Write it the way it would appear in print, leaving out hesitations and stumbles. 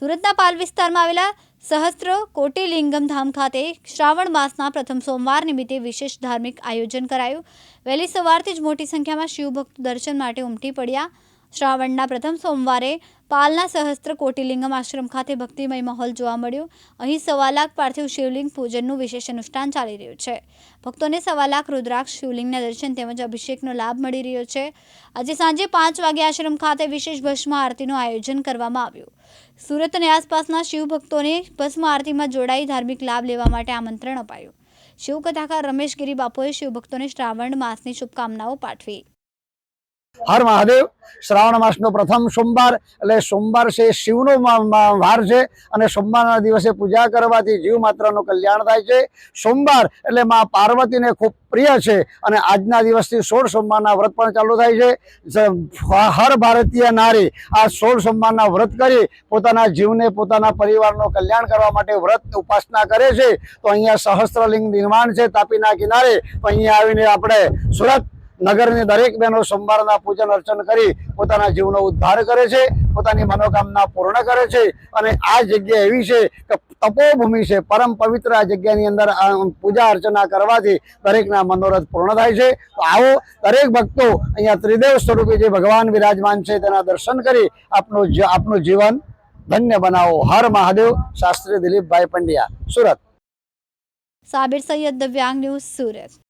સુરતના પાલ વિસ્તારમાં આવેલા સહસ્ત્ર કોટિલિંગમ ધામ ખાતે શ્રાવણ માસના પ્રથમ સોમવાર નિમિત્તે વિશેષ ધાર્મિક આયોજન કરાયું। વહેલી સવારથી જ મોટી સંખ્યામાં શિવભક્તો દર્શન માટે ઉમટી પડ્યા। શ્રાવણના પ્રથમ સોમવારે પાલના સહસ્ત્ર કોટિલિંગમ આશ્રમ ખાતે ભક્તિમય માહોલ જોવા મળ્યો। અહીં 1.25 લાખ પાર્થિવ શિવલિંગ પૂજનનું વિશેષ અનુષ્ઠાન ચાલી રહ્યું છે। ભક્તોને 1.25 લાખ રુદ્રાક્ષ શિવલિંગના દર્શન તેમજ અભિષેકનો લાભ મળી રહ્યો છે। આજે સાંજે 5 વાગે આશ્રમ ખાતે વિશેષ ભસ્મ આરતીનું આયોજન કરવામાં આવ્યું। સુરત અને આસપાસના શિવ ભક્તોને ભસ્મ આરતીમાં જોડાઈ ધાર્મિક લાભ લેવા માટે આમંત્રણ અપાયું। શિવ કથાકાર રમેશ ગિરી બાપુએ શિવ ભક્તોને શ્રાવણ માસની શુભકામનાઓ પાઠવી। हर महादेव श्रावण मासनो प्रथम सोमवार એટલે સોમવાર છે શિવનો વાર છે અને સોમવારના દિવસે પૂજા કરવાથી જીવ માત્રનું કલ્યાણ થાય છે। સોમવાર એટલે માં પાર્વતીને ખૂબ પ્રિય છે અને આજના દિવસથી 16 સોમવારના વ્રત પણ ચાલુ થાય છે। હર ભારતીય નારી આ 16 સોમવારના વ્રત કરી પોતાના જીવને પોતાના પરિવારનું કલ્યાણ કરવા માટે વ્રત ઉપાસના કરે છે। તો અહીંયા સહસ્ત્રલિંગ નિર્માણ છે તાપીના કિનારે। તો અહીંયા આવીને આપણે સુરત નગરની દરેક બહેનો સોમવારના પૂજન અર્ચન કરી પોતાના જીવનો ઉદ્ધાર કરે છે, પોતાની મનોકામના પૂર્ણ કરે છે। અને આ જગ્યા એવી છે કે તપોભૂમિ છે, પરમ પવિત્ર આ જગ્યાની અંદર પૂજા અર્ચના કરવાથી દરેકના મનોરથ પૂર્ણ થાય છે। તો આવો દરેક ભક્તો અહીંયા ત્રિદેવ સ્વરૂપે જે ભગવાન વિરાજમાન છે તેના દર્શન કરી આપનું જીવન ધન્ય બનાવો। હર મહાદેવ। શાસ્ત્રી દિલીપભાઈ પંડ્યા, સુરત। સાબિર સૈયદ, દિવ્યાંગ ન્યૂઝ, સુરત।